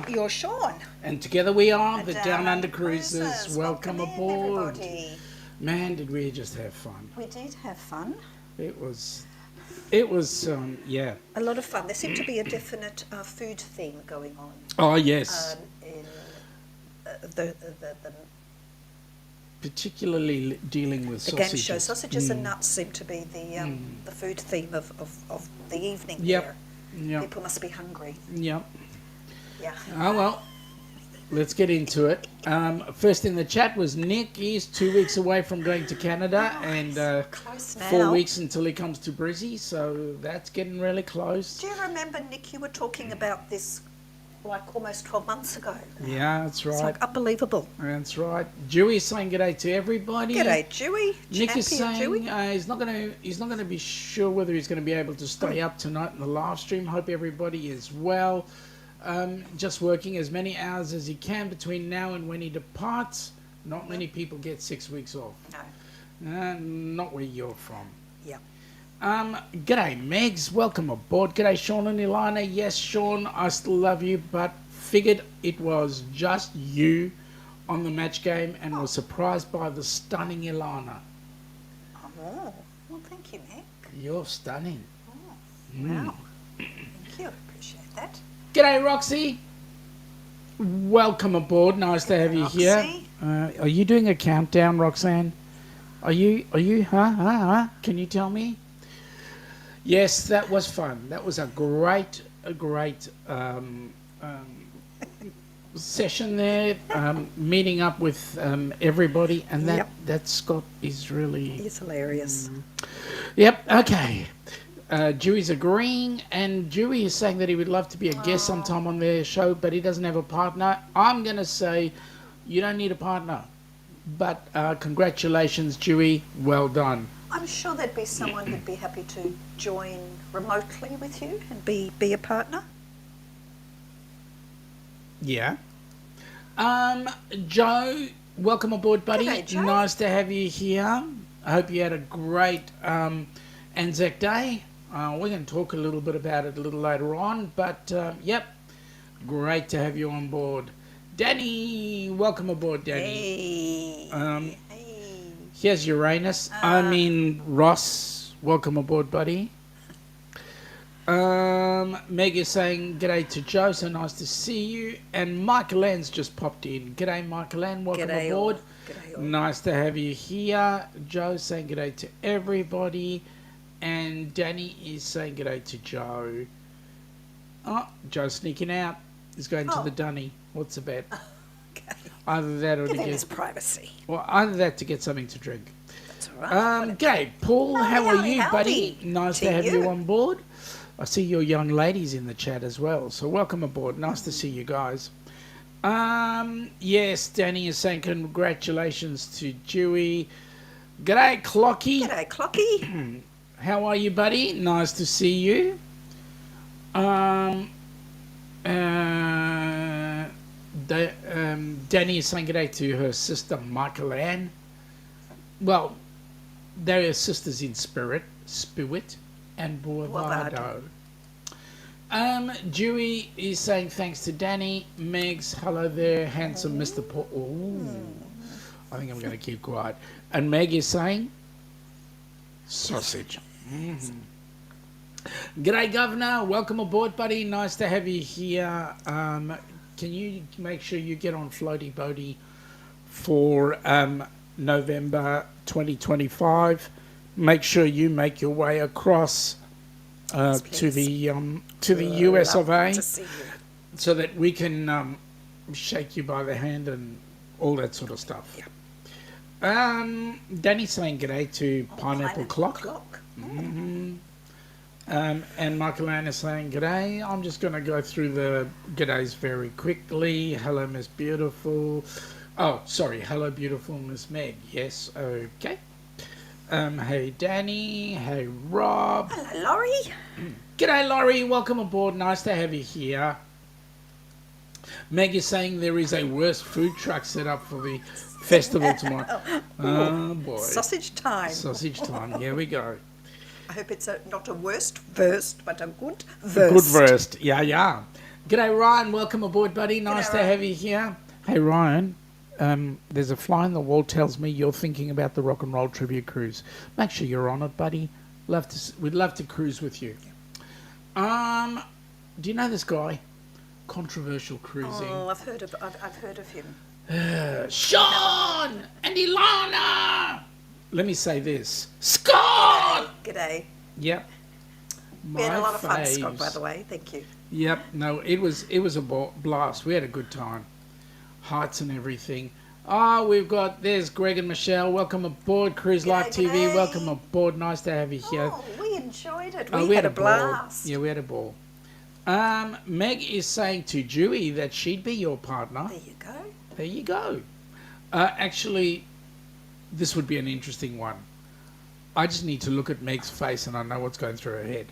You're Sean. And together we are the Downunder Downunder Cruises. Welcome aboard. Everybody. Man, did we just have fun. We did have fun. It was, yeah. A lot of fun. There seemed to be a definite food theme going on. Oh, yes. In the Particularly dealing with the sausages. game show. Sausages and nuts seem to be the food theme of the evening Yep. there. Yep. People must be hungry. Yep. Yeah. Oh, well. Let's get into it. First in the chat was Nick. He's 2 weeks away from going to Canada and Close now. 4 weeks until he comes to Brizzy, so that's getting really close. Do you remember, Nick, you were talking about this like almost 12 months ago? Yeah, that's right. It's like unbelievable. That's right. Dewey's saying g'day to everybody. G'day, Dewey. Nick is Champion saying Dewey. he's not going to be sure whether he's going to be able to stay up tonight in the live stream. Hope everybody is well. Just working as many hours as he can between now and when he departs. Not many people get 6 weeks off. No. Not where you're from. Yeah. G'day, Megs. Welcome aboard. G'day, Sean and Ilana. Yes, Sean, I still love you, but figured it was just you on the match game and was surprised by the stunning Ilana. Oh, well, thank you, Nick. You're stunning. Oh, wow. Thank you. Appreciate that. G'day, Roxy. Welcome aboard. Nice to have you here. Are you doing a countdown, Roxanne? Are you? Huh? Can you tell me? Yes, that was fun. That was a great session there, meeting up with everybody, and that Scott is really... He's hilarious. Yep, okay. Dewey's agreeing, and Dewey is saying that he would love to be a guest sometime on their show, but he doesn't have a partner. I'm going to say you don't need a partner, but congratulations, Dewey. Well done. I'm sure there'd be someone who'd be happy to join remotely with you and be a partner. Yeah. Joe, welcome aboard, buddy. G'day, Joe. Nice to have you here. I hope you had a great Anzac Day. We're going to talk a little bit about it a little later on, but yep, great to have you on board. Danny, welcome aboard, Danny. Hey. Here's Uranus. Ross, welcome aboard, buddy. Meg is saying g'day to Joe, so nice to see you. And Michael Ann's just popped in. G'day, Michael Ann, welcome G'day aboard. all. G'day all. Nice to have you here. Joe's saying g'day to everybody. And Danny is saying g'day to Joe. Oh, Joe's sneaking out. He's going to the dunny. What's the bet? Okay. Either that or Give to him his get... privacy. Well, either that to get something to drink. That's all right. G'day, Paul. How are you, buddy? Howdy. Nice to have you on board. I see your young ladies in the chat as well, so welcome aboard. Nice to see you guys. Yes, Danny is saying congratulations to Dewey. G'day, Clocky. G'day, Clocky. How are you, buddy? Nice to see you. Danny is saying g'day to her sister, Michael Ann. Well, they are sisters in spirit and bravado. Dewey is saying thanks to Danny. Megs, hello there, handsome Mr. Paul. Ooh, I think I'm going to keep quiet. And Meg is saying sausage. G'day, Governor. Welcome aboard, buddy. Nice to have you here. Can you make sure you get on Floaty Boaty for November 2025? Make sure you make your way across to the US of A, so that we can shake you by the hand and all that sort of stuff. Yeah. Danny's saying g'day to Pineapple Clock. And Michael Ann is saying g'day. I'm just going to go through the g'days very quickly. Hello, Miss Beautiful. Oh, sorry. Hello, beautiful Miss Meg. Yes, okay. Hey, Danny. Hey, Rob. Hello, Laurie. G'day, Laurie. Welcome aboard. Nice to have you here. Meg is saying there is a worse food truck set up for the festival tomorrow. Oh, boy. Sausage time. Sausage time. Here we go. I hope it's not a worst verst, but a good verst. Good verst. Yeah, yeah. G'day, Ryan. Welcome aboard, buddy. Nice to have you here. Hey, Ryan. There's a fly on the wall tells me you're thinking about the Rock and Roll Tribute Cruise. Make sure you're on it, buddy. We'd love to cruise with you. Do you know this guy? Controversial cruising. Oh, I've heard of him. Sean and Ilana. Let me say this. Scott. G'day. Yep. We had a lot of fun, faves. Scott, by the way. Thank you. Yep. No, it was a blast. We had a good time. Heights and everything. There's Greg and Michelle. Welcome aboard Cruise Life TV. G'day. Welcome aboard. Nice to have you here. Oh, we enjoyed it. Oh, We had a ball. blast. Yeah, we had a ball. Meg is saying to Dewey that she'd be your partner. There you go. There you go. Actually, this would be an interesting one. I just need to look at Meg's face and I know what's going through her head.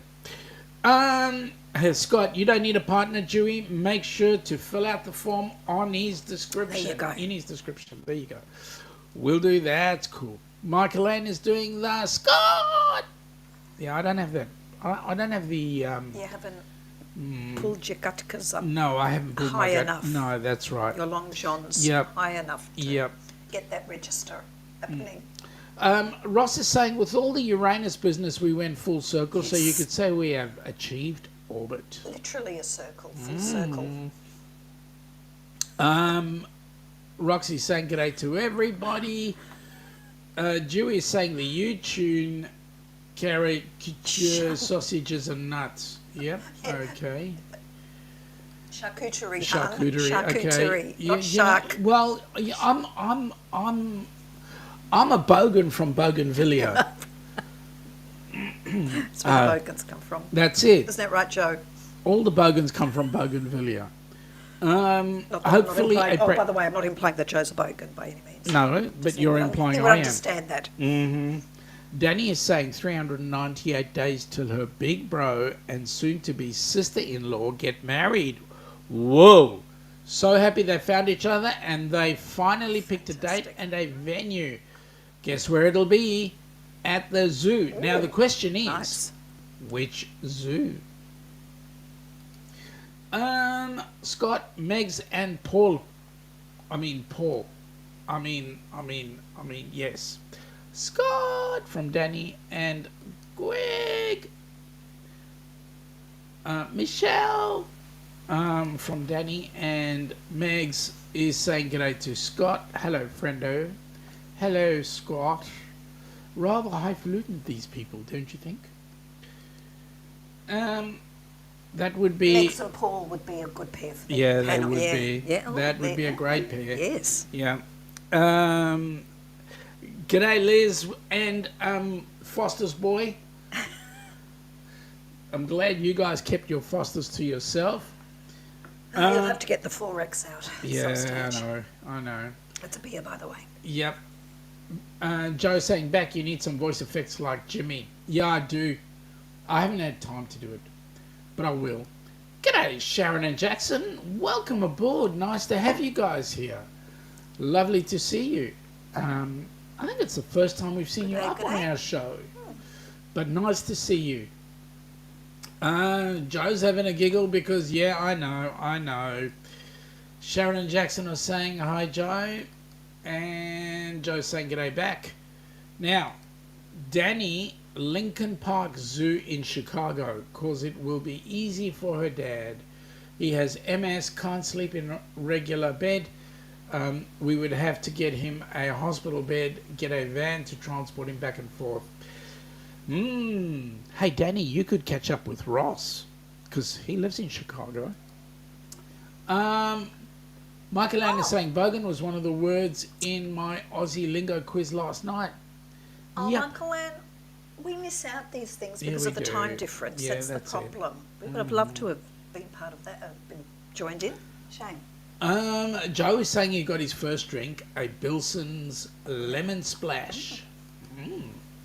Hey, Scott, you don't need a partner, Dewey. Make sure to fill out the form on his description. There you go. In his description. There you go. We'll do that. It's cool. Michael Ann is doing the Scott. Yeah, I don't have that. I don't have the... You haven't pulled your gutkas up No, I haven't pulled high my gut. enough. No, that's right. Your long johns Yep. high enough to Yep. get that register happening. Ross is saying, with all the Uranus business, we went full circle, so you could say we have achieved orbit. Literally a circle, full circle. Roxy's saying g'day to everybody. Dewey is saying the U-tune caricature sausages and nuts. Yep, okay. Charcuterie, Charcuterie, Charcuterie, okay. not shark. Well, I'm a bogan from Bougainvillea. That's where bogans come from. That's it. Isn't that right, Joe? All the bogans come from Bougainvillea. Not that Hopefully, I'm not implying, by the way, I'm not implying that Joe's a bogan by any means. no, but you're implying You would I am. understand that. Danny is saying 398 days till her big bro and soon-to-be sister-in-law get married. Whoa! So happy they found each other and they finally picked a date and a venue. Guess where it'll be? At the zoo. Ooh, now the question is, nice. which zoo? Scott, Megs, and Paul. Yes. Scott from Danny and Greg. Michelle from Danny and Megs is saying g'day to Scott. Hello, friendo. Hello, Scott. Rather highfalutin, these people, don't you think? That would be... Megs and Paul would be a good pair for the Yeah, they panel. would Yeah. be. Yeah. That would be a great pair. Yes. Yeah. G'day, Liz and Foster's boy. I'm glad you guys kept your Fosters to yourself. You'll have to get the 4X out at Yeah, some stage. I know. That's a beer, by the way. Yep. Joe saying back, you need some voice effects like Jimmy. Yeah, I do. I haven't had time to do it, but I will. G'day, Sharon and Jackson. Welcome aboard. Nice to have you guys here. Lovely to see you. I think it's the first time we've seen you up on our show, but nice to see you. Joe's having a giggle because, yeah, I know. Sharon and Jackson are saying hi, Joe. And Joe's saying g'day back. Now, Danny, Lincoln Park Zoo in Chicago, because it will be easy for her dad. He has MS, can't sleep in a regular bed. We would have to get him a hospital bed, get a van to transport him back and forth. Hey, Danny, you could catch up with Ross, because he lives in Chicago. Michael Ann is saying bogan was one of the words in my Aussie lingo quiz last night. Oh, Yep. Uncle Ann, we miss out these things Yeah, because we of the do. time difference. Yeah, that's the that's it. problem. We would have loved to have been part of that, been joined in. Shame. Joe is saying he got his first drink, a Bilson's Lemon Splash.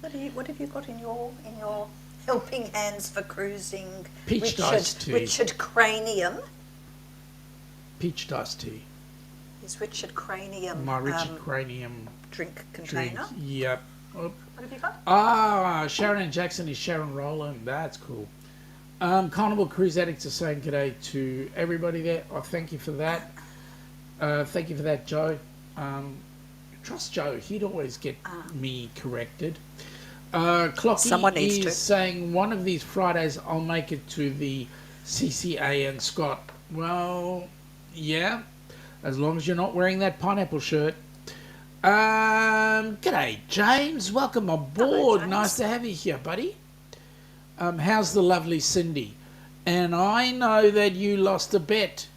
What have you got in your helping hands for cruising? Peach iced tea. Richard Cranium. Peach iced tea. Is Richard Cranium My Richard Cranium drink drink. container? Yep. Oh. What have you got? Sharon and Jackson is Sharon Rowland. That's cool. Carnival Cruise Addicts are saying g'day to everybody there. I thank you for that. Thank you for that, Joe. Trust Joe. He'd always get me corrected. Someone Clocky needs is to. saying one of these Fridays I'll make it to the CCA and Scott. Well, yeah, as long as you're not wearing that pineapple shirt. G'day, James. Welcome aboard. Hello, James. Nice to have you here, buddy. How's the lovely Cindy? And I know that you lost a bet.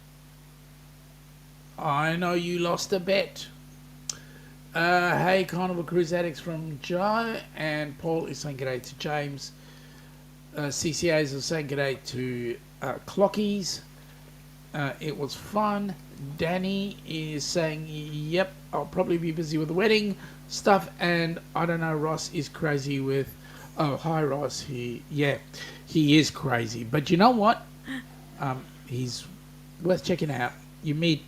Hey, Carnival Cruise Addicts from Joe, and Paul is saying g'day to James. CCAs are saying g'day to Clockies. It was fun. Danny is saying, yep, I'll probably be busy with the wedding stuff, and I don't know, Ross is crazy with... Oh, hi, Ross. He is crazy. But you know what? He's worth checking out. You want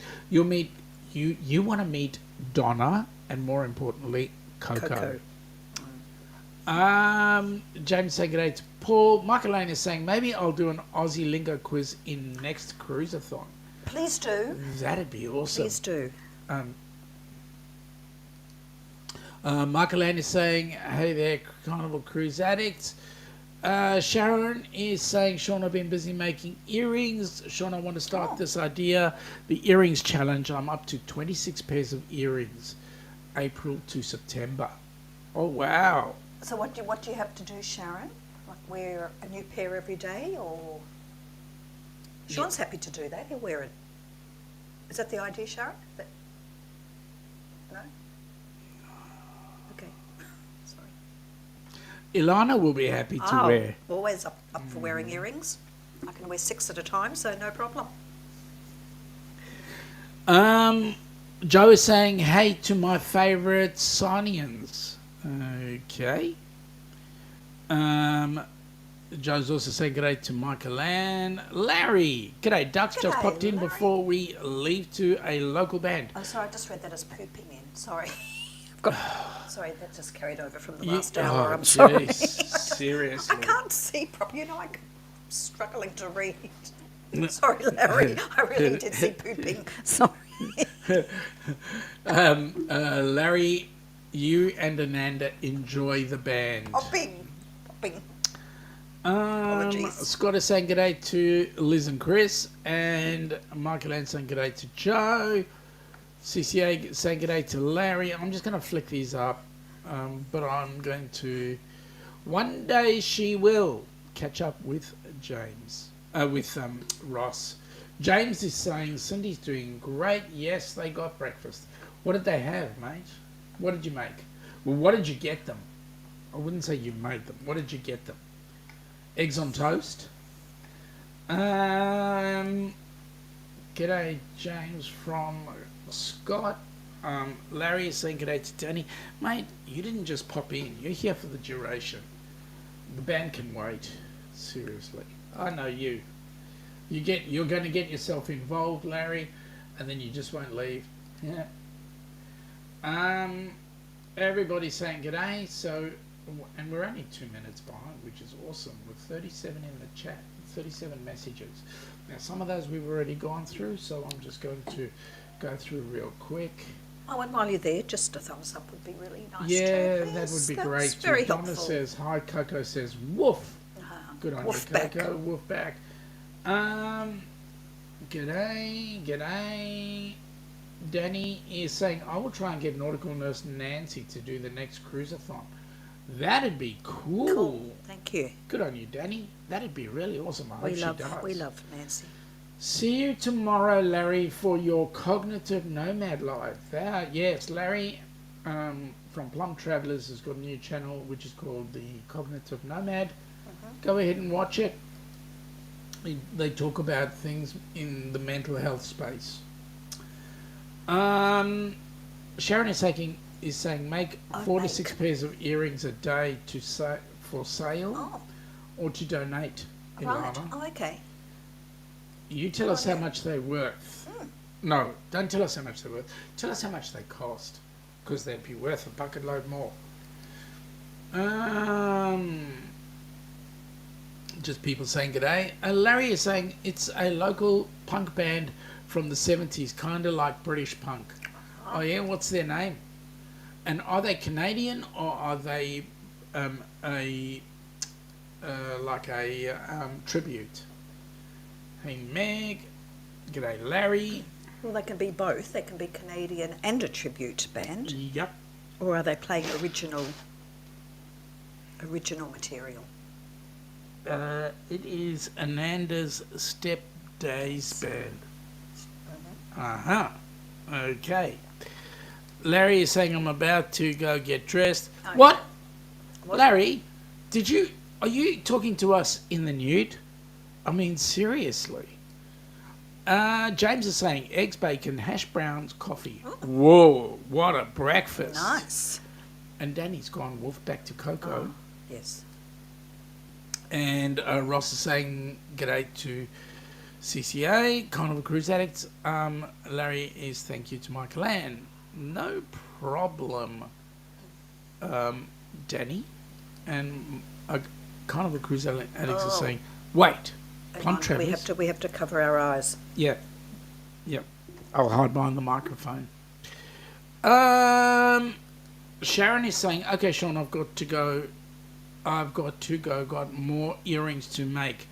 to meet Donna, and more importantly, Coco. James saying good day to Paul. Michael Lane is saying maybe I'll do an Aussie lingo quiz in next cruiseathon. Please do. That'd be awesome. Please do. Michael Lane is saying, hey there, Carnival Cruise Addicts. Sharon is saying, Sean, I've been busy making earrings. Sean, I want to start this idea, the earrings challenge. I'm up to 26 pairs of earrings, April to September. Oh, wow. So what do you have to do, Sharon? Like wear a new pair every day, or... Sean's happy to do that. He'll wear it. Is that the idea, Sharon? No? Okay. Sorry. Ilana will be happy to wear. Always up for wearing earrings. I can wear 6 at a time, so no problem. Joe is saying, hey to my favourite Sonians. Okay. Joe's also saying g'day to Michael Ann. Larry, g'day. Ducks just G'day, popped in Larry. before we leave to a local band. Oh, sorry, I just read that as pooping in. Sorry. Sorry, that just carried over from the last hour. I'm sorry. Seriously. I can't see properly. I'm struggling to read. Sorry, Larry. I really did see pooping. Sorry. Larry, you and Ananda enjoy the band. Popping. Apologies. Scott is saying g'day to Liz and Chris, and Michael Ann saying g'day to Joe. CCA saying g'day to Larry. I'm just going to flick these up, but I'm going to... One day she will catch up with James, with Ross. James is saying Cindy's doing great. Yes, they got breakfast. What did they have, mate? What did you make? Well, what did you get them? I wouldn't say you made them. What did you get them? Eggs on toast. G'day, James from Scott. Larry is saying g'day to Danny. Mate, you didn't just pop in. You're here for the duration. The band can wait. Seriously. I know you. You're going to get yourself involved, Larry, and then you just won't leave. Yeah. Everybody's saying g'day, so... And we're only 2 minutes behind, which is awesome, with 37 in the chat, 37 messages. Now, some of those we've already gone through, so I'm just going to go through real quick. Oh, and while you're there, just a thumbs up would be really nice. Yeah, too, that would be That's great. very Donna helpful. says hi, Coco says woof. Good on Woof you, back. Coco. Woof back. G'day. Danny is saying, I will try and get nautical nurse Nancy to do the next cruiseathon. That'd be cool. Thank you. Good on you, Danny. That'd be really awesome. I hope she does. We love Nancy. See you tomorrow, Larry, for your Cognitive Nomad Live. Yes, Larry from Plum Travellers has got a new channel which is called the Cognitive Nomad. Go ahead and watch it. They talk about things in the mental health space. Sharon is saying make 4 to 6 pairs of earrings a day for sale or to donate. Right. Ilana. Oh, okay. You tell us how much they're worth. No, don't tell us how much they're worth. Tell us how much they cost, because they'd be worth a bucket load more. Just people saying g'day. Larry is saying it's a local punk band from the 70s, kind of like British punk. Oh yeah, what's their name? And are they Canadian or are they like a tribute? Hey Meg, g'day Larry. Well, they can be both. They can be Canadian and a tribute band. Yep. Or are they playing original material? It is Ananda's Step Days band. Uh-huh. Okay. Larry is saying I'm about to go get dressed. Oh, What? What? Larry, are you talking to us in the nude? I mean, seriously. James is saying eggs, bacon, hash browns, coffee. Oh. Whoa, what a breakfast. Nice. And Danny's gone wolf back to Coco. Oh, yes. And Ross is saying g'day to CCA, Carnival Cruise Addicts. Larry is thank you to Michael Ann. No problem, Danny. And Carnival Cruise Addicts is saying, wait, Plum Travers. We have to cover our eyes. Yeah. I'll hide behind the microphone. Sharon is saying, okay, Sean, I've got to go. Got more earrings to make.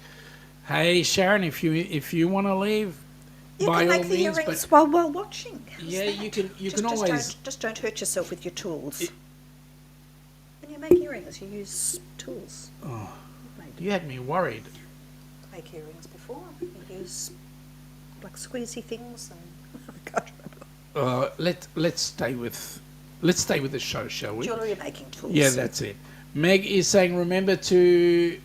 Hey, Sharon, if you want to leave, You by can all make the means, earrings but while watching. How's yeah, that? you can Just always. don't hurt yourself with your tools. It- When you make earrings, you use tools. Oh, Made you had me worried. make earrings before. You use like squeezy things and I can't remember. Let's stay with the show, shall we? Jewellery making tools. Yeah, that's it. Meg is saying, remember to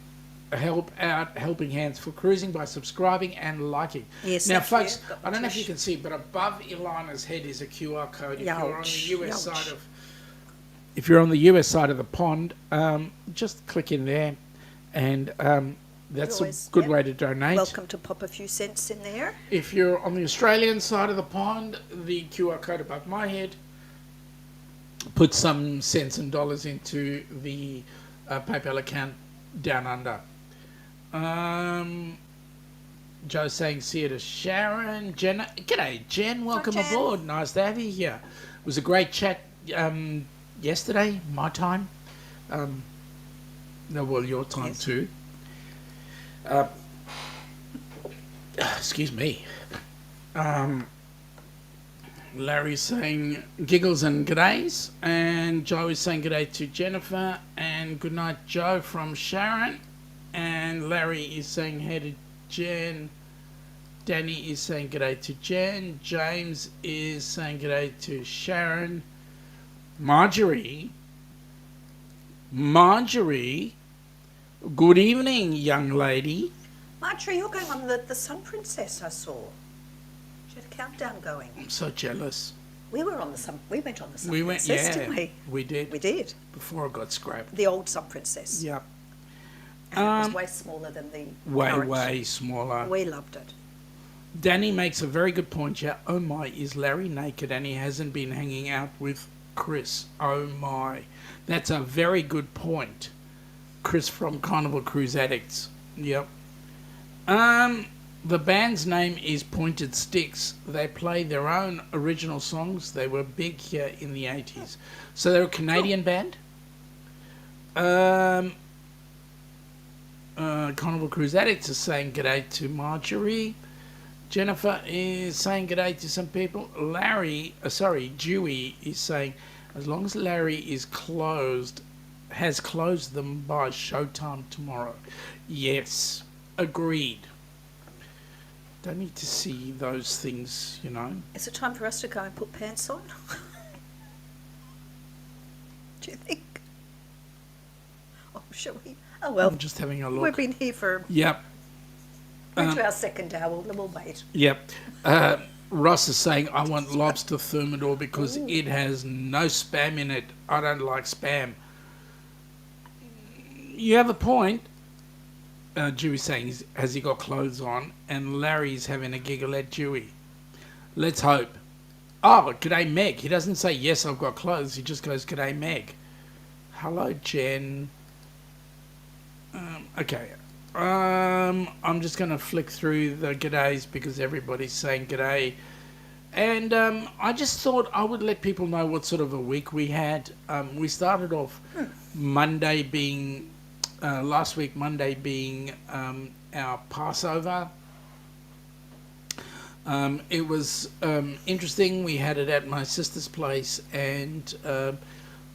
help out Helping Hands for Cruising by subscribing and liking. Yes, now, thank folks, you. I don't know if you can see, but above Ilana's head is a QR code. If you're on the US Youch. side of, if you're on the US side of the pond, just click in there, and that's Always, a good yep. way to donate. Welcome to pop a few cents in there. If you're on the Australian side of the pond, the QR code above my head. Put some cents and dollars into the PayPal account Downunder. Joe's saying, see you to Sharon. Jen, g'day, Jen. Welcome Jen. aboard. Nice to have you here. It was a great chat yesterday, my time. No, well, your time Yes. too. Excuse me. Larry's saying giggles and g'days, and Joe is saying g'day to Jennifer, and good night, Joe, from Sharon, and Larry is saying hey to Jen. Danny is saying g'day to Jen. James is saying g'day to Sharon. Marjorie, good evening, young lady. Marjorie, you're going on the Sun Princess I saw. She had a countdown going. I'm so jealous. We went on the Sun Princess, Yeah, didn't we? we did. We did. Before it got scrapped. The old Sun Princess. Yep. And it was way smaller than the current. Way smaller. We loved it. Danny makes a very good point here. Oh my, is Larry naked and he hasn't been hanging out with Chris? Oh my. That's a very good point. Chris from Carnival Cruise Addicts. Yep. The band's name is Pointed Sticks. They play their own original songs. They were big here in the 80s. So they're a Canadian band. Carnival Cruise Addicts is saying g'day to Marjorie. Jennifer is saying g'day to some people. Dewey is saying, as long as Larry is has closed them by showtime tomorrow. Yes, agreed. Don't need to see those things, you know. Is it time for us to go and put pants on? Do you think? Oh, shall we? Oh, well, I'm just having a look. we've been here for... Yep. We're into our second hour. We'll wait. Yep. Ross is saying, I want lobster thermidor because it has no spam in it. I don't like spam. You have a point. Dewey's saying, has he got clothes on? And Larry's having a giggle at Dewey. Let's hope. Oh, g'day, Meg. He doesn't say, yes, I've got clothes. He just goes, g'day, Meg. Hello, Jen. Okay. I'm just going to flick through the g'days because everybody's saying g'day. And I just thought I would let people know what sort of a week we had. We started off Monday being, last week, Monday being our Passover. It was interesting. We had it at my sister's place, and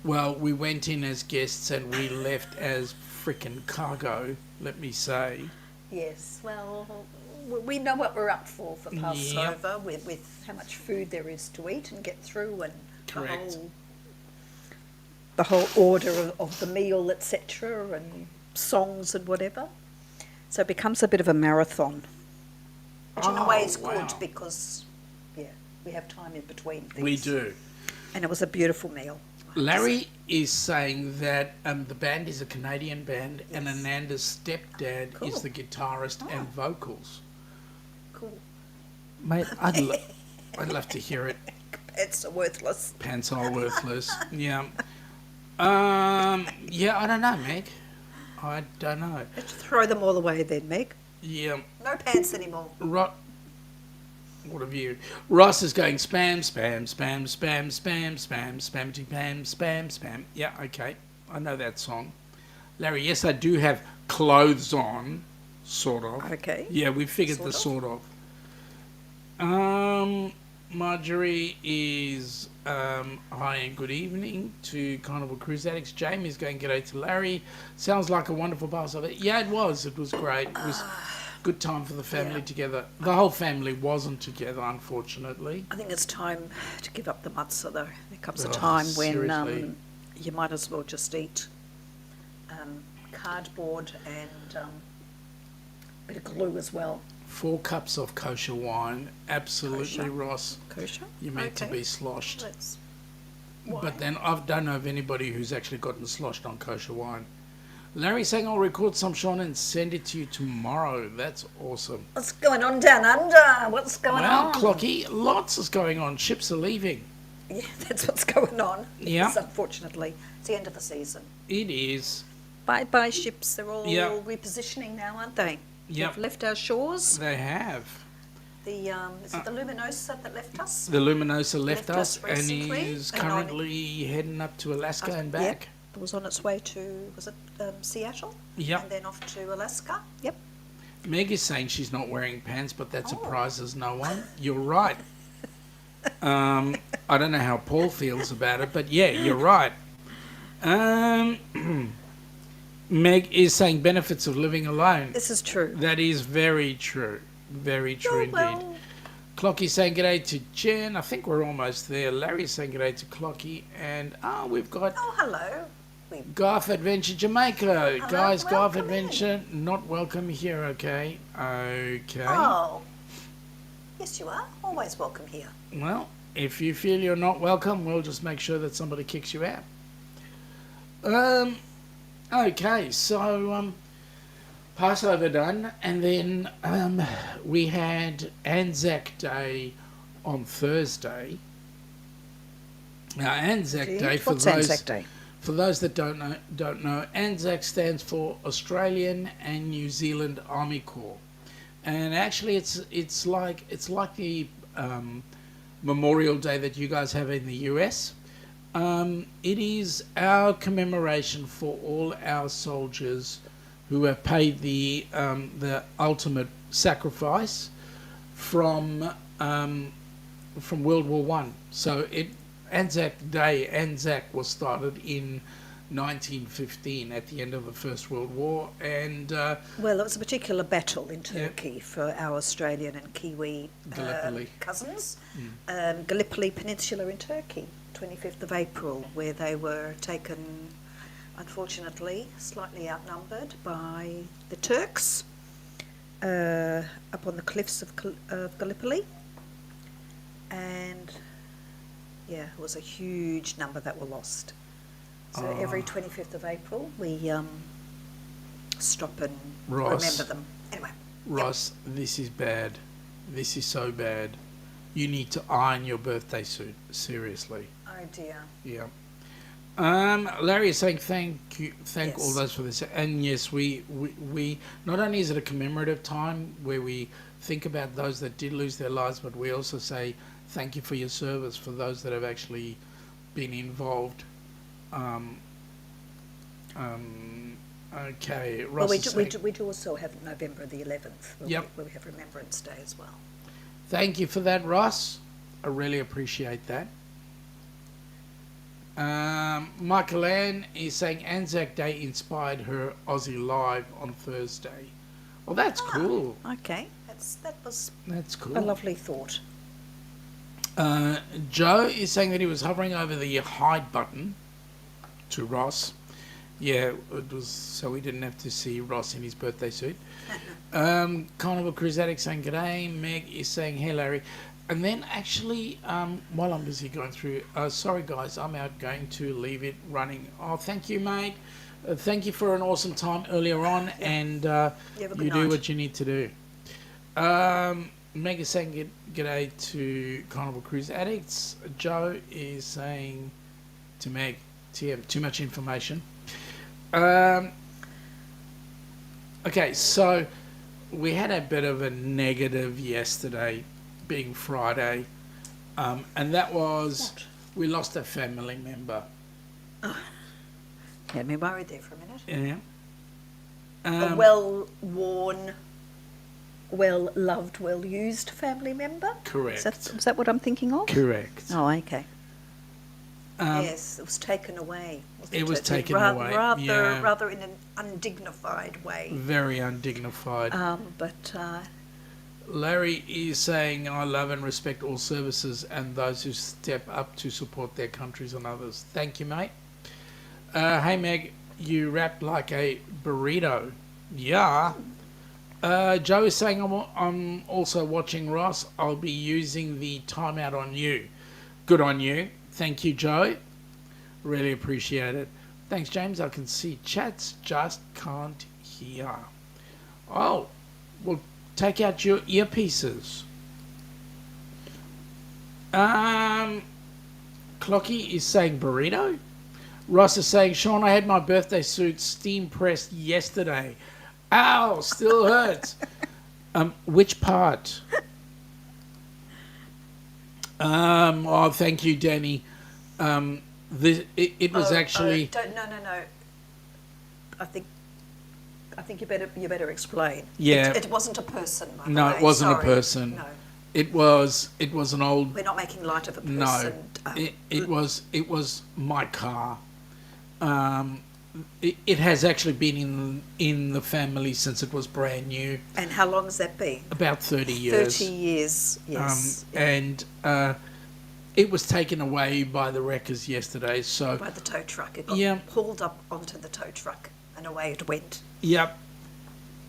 well, we went in as guests and we left as frickin' cargo, let me say. Yes, well, we know what we're up for Passover with how much food there is to eat and get through, and Correct. the whole order of the meal, etc., and songs and whatever. So it becomes a bit of a marathon. Which in a way is good because, we have time in between things. We do. And it was a beautiful meal. Larry is saying that the band is a Canadian band, Yes. and Ananda's stepdad Cool. is the guitarist and vocals. Cool. Mate, I'd love to hear it. Pants are worthless. Pants are worthless. Yeah. Yeah, I don't know, Meg. I don't know. Let's throw them all away then, Meg. Yeah. No pants anymore. What have you? Ross is going spam, spam, spam, spam, spam, spam, spam, spam, spam, spam. Yeah, okay. I know that song. Larry, yes, I do have clothes on, sort of. Okay. Yeah, we figured the Sort sort of. Marjorie is hi and good evening to Carnival Cruise Addicts. Jamie's going g'day to Larry. Sounds like a wonderful Passover. Yeah, it was. It was great. It was good time for the family together. The whole family wasn't together, unfortunately. I think it's time to give up the matzah, though. There comes a Oh, time when seriously. you might as well just eat cardboard and a bit of glue as well. 4 cups of kosher wine. Absolutely, Kosher. Ross. Kosher? You're meant to Okay. be sloshed. Let's. Why? But then I don't know of anybody who's actually gotten sloshed on kosher wine. Larry's saying I'll record some, Sean, and send it to you tomorrow. That's awesome. What's going on down under? What's going Well, on? Clocky, lots is going on. Ships are leaving. Yeah, that's what's going on. Yeah. Yes, unfortunately. It's the end of the season. It is. Bye-bye ships. They're all Yeah. repositioning now, aren't they? Yep. They've left our shores. They have. The is it the Luminosa that left us? The Luminosa left Left us us and recently, is and on- currently heading up to Alaska and back. Yep. It was on its way to, was it Seattle? Yep. And then off to Alaska. Yep. Meg is saying she's not wearing pants, but that surprises no one. You're right. I don't know how Paul feels about it, but yeah, you're right. Meg is saying benefits of living alone. This is true. That is very true. Very true indeed. Well, Clocky saying g'day to Jen. I think we're almost there. Larry's saying g'day to Clocky. And we've got oh, hello. Golf Adventure Jamaica. Guys, Golf welcome in. Adventure, not welcome here, okay? Okay. Oh. Yes, you are. Always welcome here. Well, if you feel you're not welcome, we'll just make sure that somebody kicks you out. Okay, so Passover done, and then we had Anzac Day on Thursday. Now, Anzac Day, for What's those Anzac Day? for those that don't know, Anzac stands for Australian and New Zealand Army Corps, and actually it's like the Memorial Day that you guys have in the U.S. It is our commemoration for all our soldiers who have paid the ultimate sacrifice from World War One. So Anzac was started in 1915 at the end of the First World War, and Well, it was a particular battle in Turkey for our Australian and Kiwi Gallipoli. cousins. Gallipoli Peninsula in Turkey, 25th of April, where they were taken, unfortunately, slightly outnumbered by the Turks up on the cliffs of Gallipoli. And, yeah, it was a huge number that were lost. So every 25th of April, we stop and Ross. remember them. Anyway. Ross, this is bad. This is so bad. You need to iron your birthday suit. Seriously. Oh dear. Yeah. Larry is saying thank you, thank all Yes. those for this, and yes, we not only is it a commemorative time where we think about those that did lose their lives, but we also say thank you for your service for those that have actually been involved. Um, okay, Ross Well, we is do, saying, we do also have November the 11th, Yep. where we have Remembrance Day as well. thank you for that, Ross. I really appreciate that. Michael Ann is saying Anzac Day inspired her Aussie Live on Thursday. Well, that's cool. Okay, that was That's a cool. lovely thought. Joe is saying that he was hovering over the hide button to Ross. Yeah, it was so we didn't have to see Ross in his birthday suit. Carnival Cruise Addict saying g'day. Meg is saying hey Larry. And then actually, while I'm busy going through, sorry guys, I'm out going to leave it running. Oh, thank you, mate. Thank you for an awesome time earlier on, and You have a you good do night. what you need to do. Meg is saying g'day to Carnival Cruise Addicts. Joe is saying to Meg, TM, too much information. Okay, so we had a bit of a negative yesterday, being Friday, and that was What? we lost a family member. Had me worried there for a minute. Yeah. A well-worn, well-loved, well-used family member? Correct. Is that what I'm thinking of? Correct. Oh, okay. Yes. It was taken away. wasn't It was taken away, Rather, yeah. rather in an undignified way. Very undignified. But Larry is saying, I love and respect all services and those who step up to support their countries and others. Thank you, mate. Hey, Meg, you wrapped like a burrito. Yeah. Joe is saying, I'm also watching Ross. I'll be using the timeout on you. Good on you. Thank you, Joe. Really appreciate it. Thanks, James. I can see chats, just can't hear. Oh, well, take out your earpieces. Clocky is saying burrito. Ross is saying, Sean, I had my birthday suit steam pressed yesterday. Ow, still hurts. Which part? Oh, thank you, Danny. It was actually. No. I think you better explain. Yeah. It wasn't a person. by the No, way. it wasn't a Sorry. person. No, It was an old. we're not making light of a person. No, it was my car. It has actually been in the family since it was brand new. And how long has that been? About 30 years. 30 years. Yes. And it was taken away by the wreckers yesterday. So By the tow truck. It got Yeah. pulled up onto the tow truck, and away it went. yep.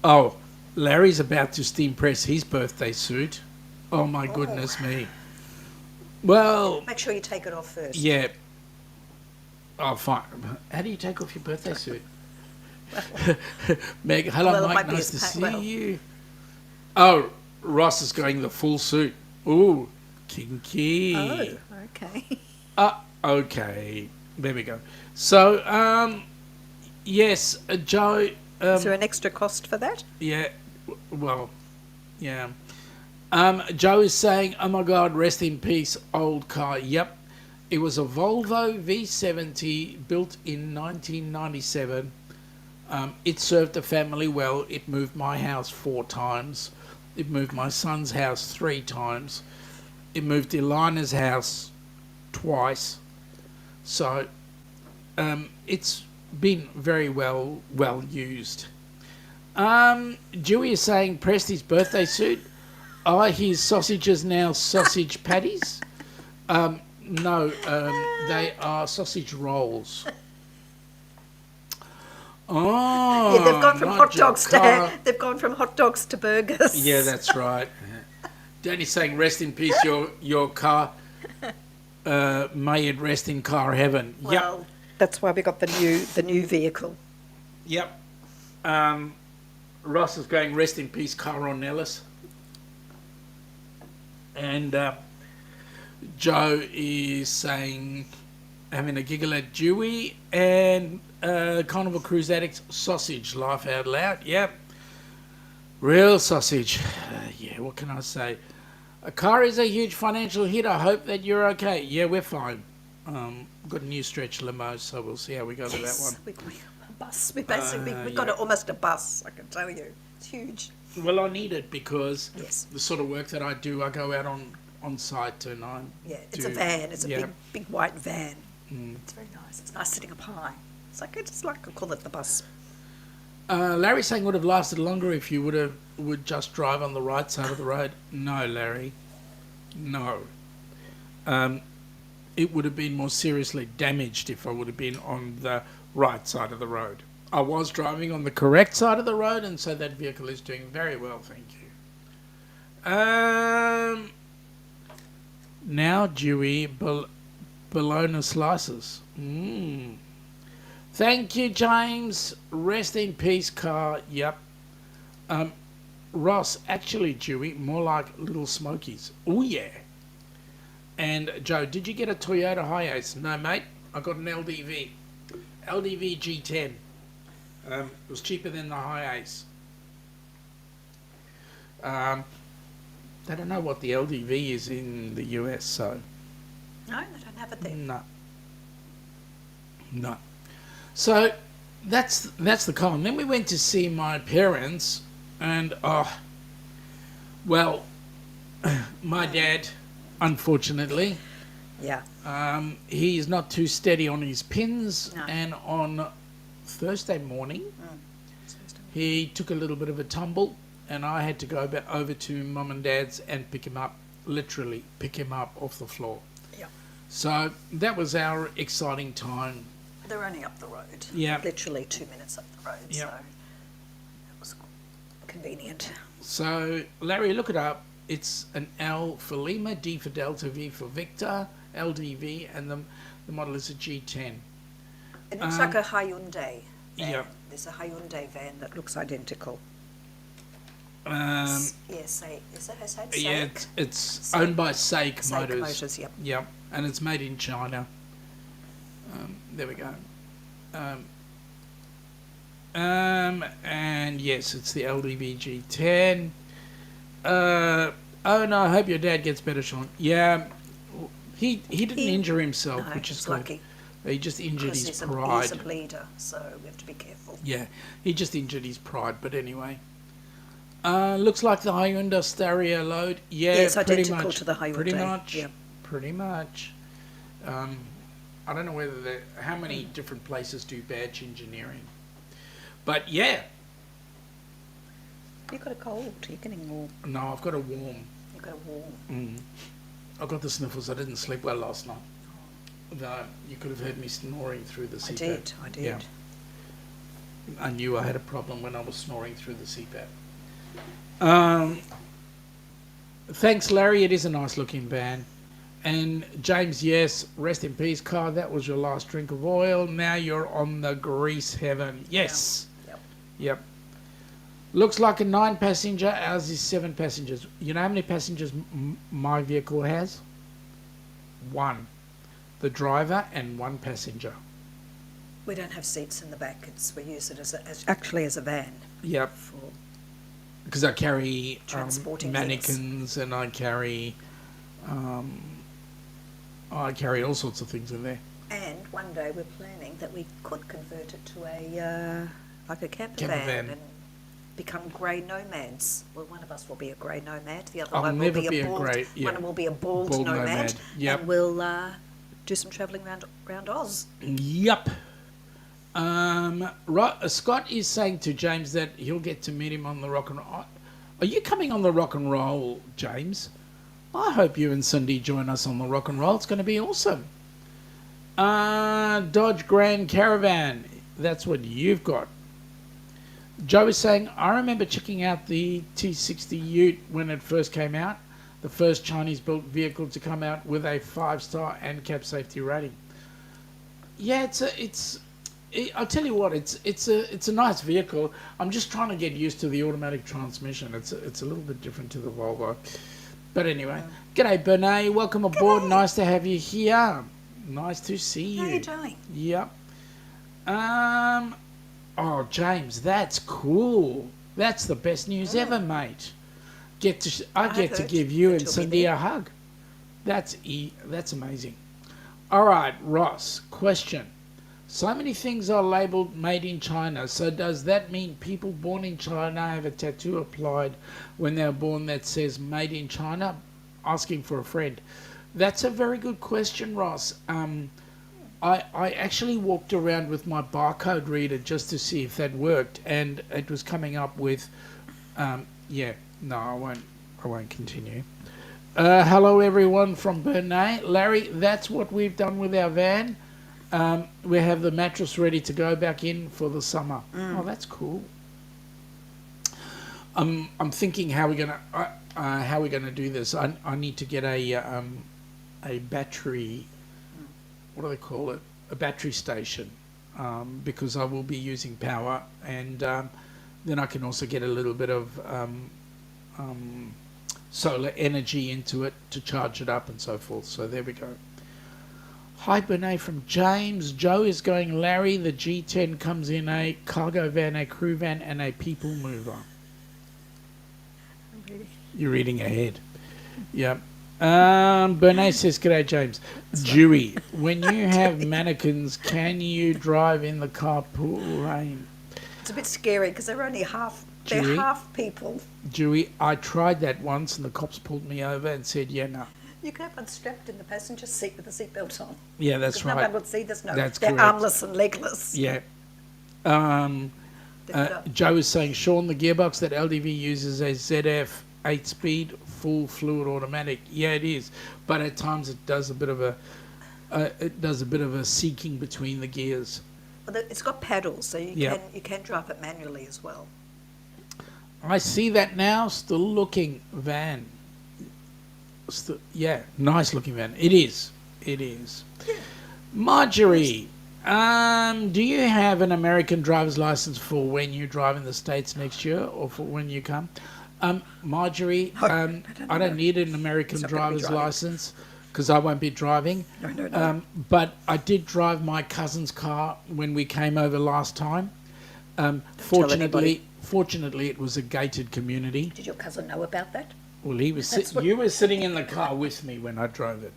Oh, Larry's about to steam press his birthday suit. Oh my goodness me. Well, Make sure you take it off first. yeah. Oh, fine. How do you take off your birthday suit? Meg, hello, Well, it Mike. might be Nice to his see well. you. Oh, Ross is going the full suit. Ooh, kinky. Oh, okay. Okay. There we go. So, yes, Joe. Is there an extra cost for that? Yeah. Well, yeah. Joe is saying, "Oh my God, rest in peace, old car." Yep. It was a Volvo V70 built in 1997. It served the family well. It moved my house 4 times. It moved my son's house 3 times. It moved Elina's house twice. So it's been very well used. Dewey is saying Presty's birthday suit. Are his sausages now sausage patties? No, they are sausage rolls. Oh, Yeah, they've gone from not hot dogs Jakarta. to they've gone from hot dogs to burgers. Yeah, that's right. Danny's saying, "Rest in peace, your car. May it rest in car heaven." Well, that's why we got the new vehicle. Yep. Ross is going, "Rest in peace, car on Nellis." And Joe is saying, having a giggle at Dewey, and Carnival Cruise Addicts sausage, laugh out loud. Yep, real sausage. Yeah, what can I say? A car is a huge financial hit. I hope that you're okay. Yeah, we're fine. Got a new stretch limo, so we'll see how we go with that Yes, one. we got a bus. We got almost a bus, I can tell you. It's huge. Well, I need it because Yes. the sort of work that I do, I go out on site and I Yeah, it's do- a van. It's a yeah. big white van. Mm. It's very nice. It's nice sitting up high. It's like I call it the bus. Larry saying would have lasted longer if you would just drive on the right side of the road. No, Larry, no. It would have been more seriously damaged if I would have been on the right side of the road. I was driving on the correct side of the road, and so that vehicle is doing very well, thank you. Now, Dewey, bologna slices. Thank you, James. Rest in peace, car. Yep. Ross, actually, Dewey, more like Little Smokies. Oh, yeah. And Joe, did you get a Toyota Hiace? No, mate. I got an LDV. LDV G10. It was cheaper than the Hiace. They don't know what the LDV is in the U.S., so... No, they don't have it there. No. So, that's the column. Then we went to see my parents, and, my dad, unfortunately... Yeah. He is not too steady on his pins, No. and on Thursday morning, he took a little bit of a tumble, and I had to go over to Mum and Dad's and pick him up, literally pick him up off the floor. Yeah. So that was our exciting time. They're only up the road. Yeah. Literally 2 minutes up the road, Yeah. so it was convenient. So, Larry, look it up. It's an L for Lima, D for Delta, V for Victor, LDV, and the model is a G10. It looks like a Hyundai van. Yeah. There's a Hyundai van that looks identical. Um, Yes, is it SH? yeah, it's owned by Seik Seik Motors. Motors, yep. Yep, and it's made in China. There we go. And yes, it's the LDV G10. Oh no, I hope your dad gets better, Sean. Yeah, he didn't injure himself, No, which is he's good. lucky. He just injured Because his he's pride. a bleeder, so we have to be careful. Yeah, he just injured his pride, but anyway. Looks like the Hyundai stereo load. Yeah, It's pretty identical much. to the Hyundai. Pretty much. Yeah. Pretty much. I don't know whether how many different places do badge engineering. But yeah. You've got a cold. You're getting warm. No, I've got a warm. You've got a warm. I've got the sniffles. I didn't sleep well last night. No, you could have heard me snoring through the CPAP. I did. Yeah. I knew I had a problem when I was snoring through the CPAP. Thanks, Larry. It is a nice looking van. And James, yes, rest in peace, car. That was your last drink of oil. Now you're on the grease heaven. Yes. Yep. Looks like a 9-passenger. Ours is 7 passengers. You know how many passengers my vehicle has? 1. The driver and 1 passenger. We don't have seats in the back. We use it as a van. Yep. Because I carry Transporting mannequins and I carry all sorts of things in there. And one day we're planning that we could convert it to a camper van. and become grey nomads. Well, one of us will be a grey nomad. The other I'll one will never be be a a bald. grey- yeah. One will be a bald Bald nomad. nomad, yep. And we'll do some travelling around Oz. Yep. Scott is saying to James that he'll get to meet him on the rock and roll. Are you coming on the rock and roll, James? I hope you and Cindy join us on the rock and roll. It's going to be awesome. Dodge Grand Caravan. That's what you've got. Joe is saying, I remember checking out the T60 Ute when it first came out. The first Chinese-built vehicle to come out with a 5-star ANCAP safety rating. Yeah, I'll tell you what, it's a nice vehicle. I'm just trying to get used to the automatic transmission. It's a little bit different to the Volvo. But anyway, g'day Bernay, welcome aboard. Nice to have you here. Nice to see you. How are you doing? Yep. Oh, James, that's cool. That's the best news ever, mate. I get to give you and Cindy a hug. That's amazing. All right, Ross, question. So many things are labelled made in China. So does that mean people born in China have a tattoo applied when they were born that says made in China? Asking for a friend. That's a very good question, Ross. I actually walked around with my barcode reader just to see if that worked, and it was coming up with, I won't continue. Hello, everyone from Bentleigh. Larry, that's what we've done with our van. We have the mattress ready to go back in for the summer. Oh, that's cool. I'm thinking how we're gonna do this. I need to get a battery. What do they call it? A battery station, because I will be using power, and then I can also get a little bit of solar energy into it to charge it up and so forth. So there we go. Hi, Bernay from James. Joe is going, Larry, the G10 comes in a cargo van, a crew van, and a people mover. You're reading ahead. Yeah. Bernay says, g'day, James. Dewey, when you have mannequins, can you drive in the carpool lane? It's a bit scary because they're only half. They're Dewey? half people. Dewey, I tried that once and the cops pulled me over and said, yeah, no. You can have one strapped in the passenger seat with the seatbelt on. Yeah, that's right. No one would see this. No, That's they're correct. armless and legless. Yeah. Joe is saying, Sean, the gearbox that LDV uses a ZF 8-speed full fluid automatic. Yeah, it is, but at times it does a bit of a seeking between the gears. Well, it's got paddles, so you can drive it manually as well. I see that now. Still looking van. Nice looking van. It is. Yeah. Marjorie, do you have an American driver's license for when you drive in the States next year, or for when you come? Marjorie, I don't need an American driver's license because I won't be driving. No. But I did drive my cousin's car when we came over last time. Fortunately, it was a gated community. Did your cousin know about that? Well, you were sitting in the car with me when I drove it,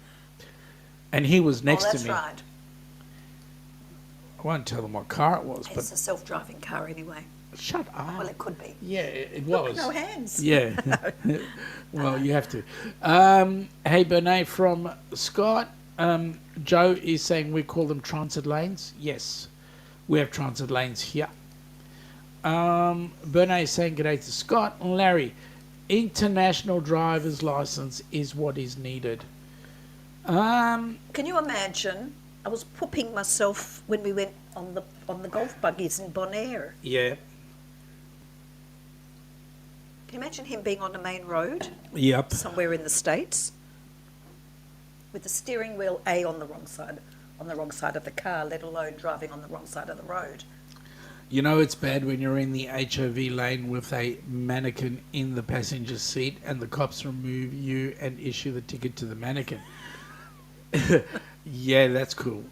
and he was next to me. That's right. I won't tell them what car it was, It's a self-driving car anyway. Shut up. Well, it could be. Yeah, it was. Look, no hands. Yeah. Well, you have to. Hey, Bernay from Scott. Joe is saying we call them transit lanes. Yes, we have transit lanes here. Bernay is saying g'day to Scott. Larry, international driver's license is what is needed. Can you imagine? I was pooping myself when we went on the golf buggies in Bonaire. Yeah. Can you imagine him being on the main road? Yep. Somewhere in the States, with the steering wheel on the wrong side of the car, let alone driving on the wrong side of the road. You know it's bad when you're in the HOV lane with a mannequin in the passenger seat and the cops remove you and issue the ticket to the mannequin. Yeah, that's cool.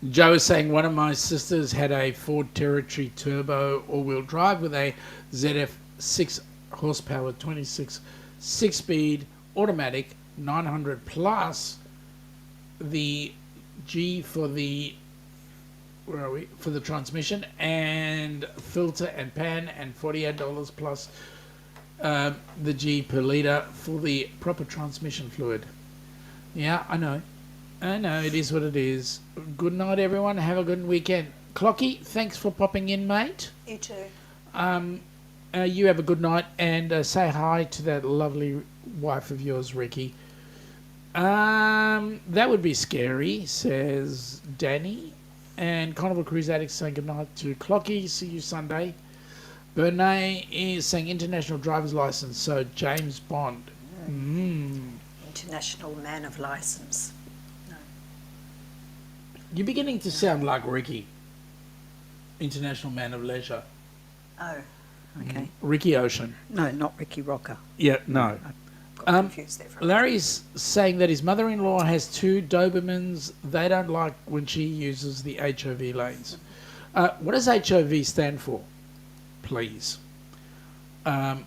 Joe is saying one of my sisters had a Ford Territory Turbo all-wheel drive with a ZF 6 horsepower, 26 6-speed automatic, 900 plus the G for the for the transmission and filter and pan, and $48 plus the G per litre for the proper transmission fluid. Yeah, I know, it is what it is. Good night, everyone. Have a good weekend. Clocky, thanks for popping in, mate. You too. You have a good night, and say hi to that lovely wife of yours, Ricky. That would be scary, says Danny. And Carnival Cruise Addict saying good night to Clocky. See you Sunday. Bernay is saying international driver's license, so James Bond. International man of license. No. You're beginning to sound like Ricky. International man of leisure. Oh, okay. Ricky Ocean. No, not Ricky Rocker. Yeah, no. got confused there for a minute. Larry's saying that his mother-in-law has 2 Dobermans. They don't like when she uses the HOV lanes. What does HOV stand for, please? Bernays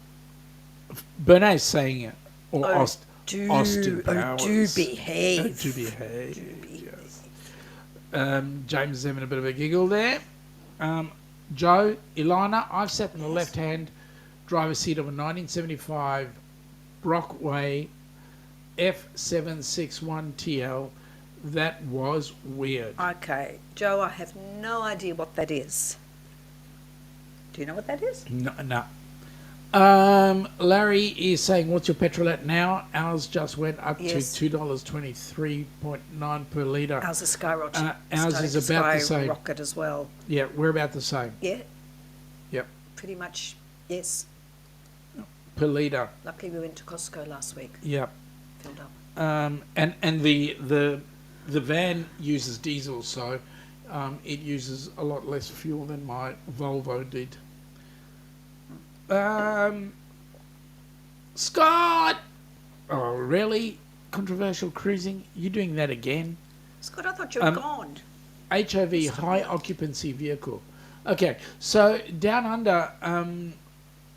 saying it. Or Austin Powers. Do behave. Do behave. Yes. James is having a bit of a giggle there. Joe, Ilana, I've sat in the left-hand driver's seat of a 1975 Brockway F761TL. That was weird. Okay, Joe, I have no idea what that is. Do you know what that is? No. Larry is saying, what's your petrol at now? Ours just went up to $2.23.9 per litre. Ours is skyrocketing. Ours is about the same. Rocket as well. Yeah, we're about the same. Yeah. Yep. Pretty much, yes. Per litre. Luckily we went to Costco last week. Yep. Filled up. And the van uses diesel, so it uses a lot less fuel than my Volvo did. Scott! Oh, really? Controversial cruising? You doing that again? Scott, I thought you were gone. HOV, high occupancy vehicle. Okay, so down under,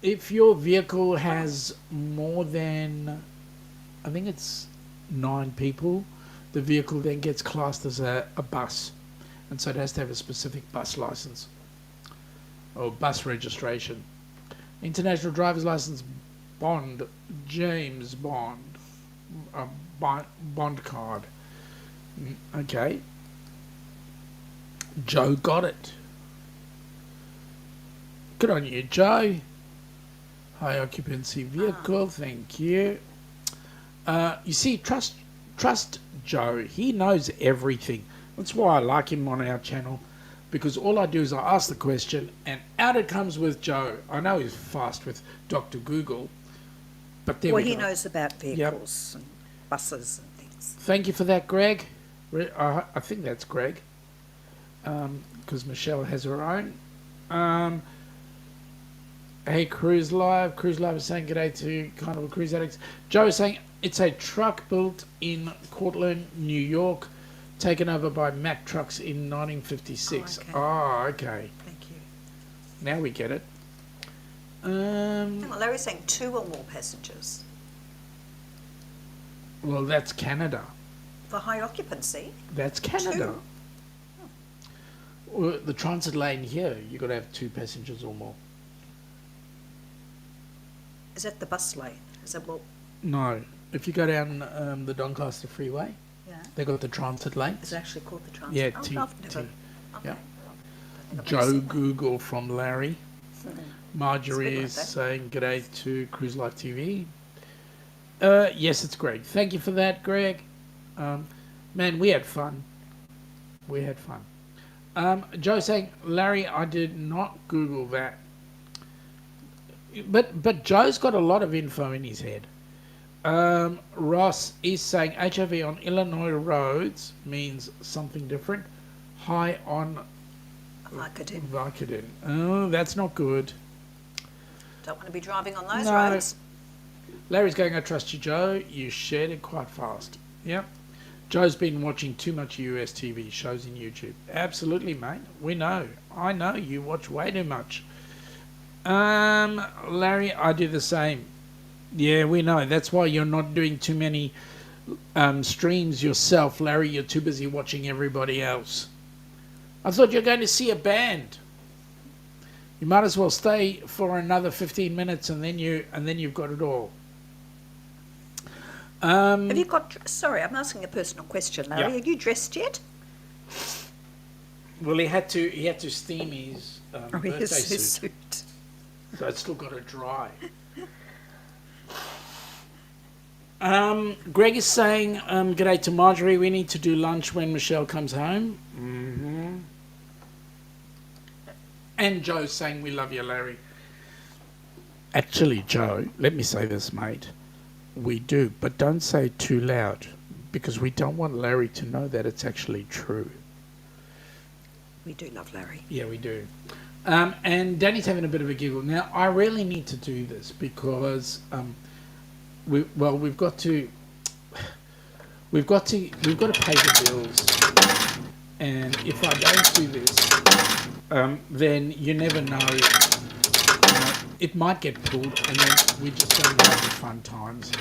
if your vehicle has more than, I think it's 9 people, the vehicle then gets classed as a bus. And so it has to have a specific bus license or bus registration. International driver's license Bond, James Bond, Bond card. Okay. Joe got it. Good on you, Joe. High occupancy vehicle, thank you. You see, trust Joe. He knows everything. That's why I like him on our channel. Because all I do is I ask the question and out it comes with Joe. I know he's fast with Dr. Google, but there we go. He knows about vehicles and buses and things. Thank you for that, Greg. I think that's Greg, because Michelle has her own. Hey, Cruise Live. Cruise Live is saying g'day to kind of a cruise addicts. Joe is saying it's a truck built in Cortland, New York, taken over by Mack Trucks in 1956. Oh, okay. Thank you. Now we get it. Hang on, Larry's saying 2 or more passengers. Well, that's Canada. For high occupancy? That's Canada. 2. Well, the transit lane here, you've got to have 2 passengers or more. Is that the bus lane? Is that what? No. If you go down the Doncaster Freeway, they got the transit lane. Is it actually called the transit? Yeah, I've never. Yeah. I've Joe Google from Larry. Mm-hmm. Marjorie is saying g'day to Cruise Life TV. Yes, it's Greg. Thank you for that, Greg. Man, we had fun. We had fun. Joe saying, Larry, I did not Google that. But Joe's got a lot of info in his head. Ross is saying HOV on Illinois roads means something different. High on Vicodin. Oh, that's not good. Don't want to be driving on those roads. Larry's going, I trust you, Joe. You shared it quite fast. Yep. Joe's been watching too much US TV shows in YouTube. Absolutely, mate. We know. I know you watch way too much. Larry, I do the same. Yeah, we know. That's why you're not doing too many streams yourself, Larry. You're too busy watching everybody else. I thought you were going to see a band. You might as well stay for another 15 minutes and then you've got it all. Have you got? Sorry, I'm asking a personal question, Larry. Are you dressed yet? Well, he had to steam his birthday suit. So it's still got to dry. Greg is saying, g'day to Marjorie. We need to do lunch when Michelle comes home. Mm-hmm. And Joe's saying, we love you, Larry. Actually, Joe, let me say this, mate. We do, but don't say it too loud, because we don't want Larry to know that it's actually true. We do love Larry. Yeah, we do. And Danny's having a bit of a giggle. Now, I really need to do this because we've got to pay the bills, and if I don't do this, then you never know. It might get pulled, and then we just don't have the fun times.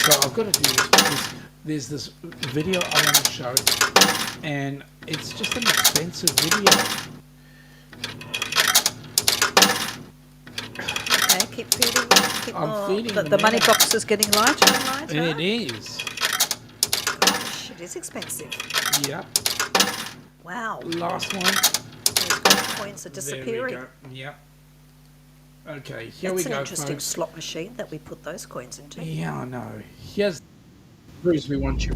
So I've got to do this because there's this video I want to show, and it's just an expensive video. Okay, keep feeding. I'm feeding the money box is getting lighter and lighter. It is. Gosh, it is expensive. Yep. Wow. Last one. Those gold coins are disappearing. There we go. Yep. Okay, here That's we go, an interesting folks. slot machine that we put those coins into. Yeah, I know. Here's Bruce, we want you.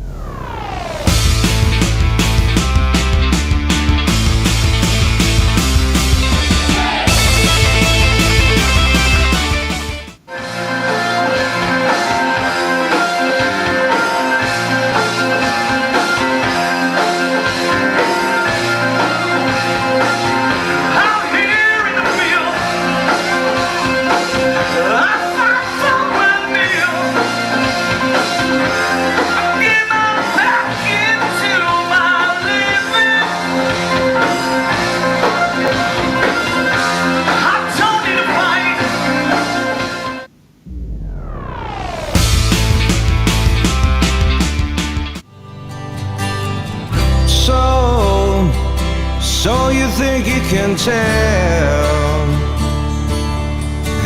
So you think you can tell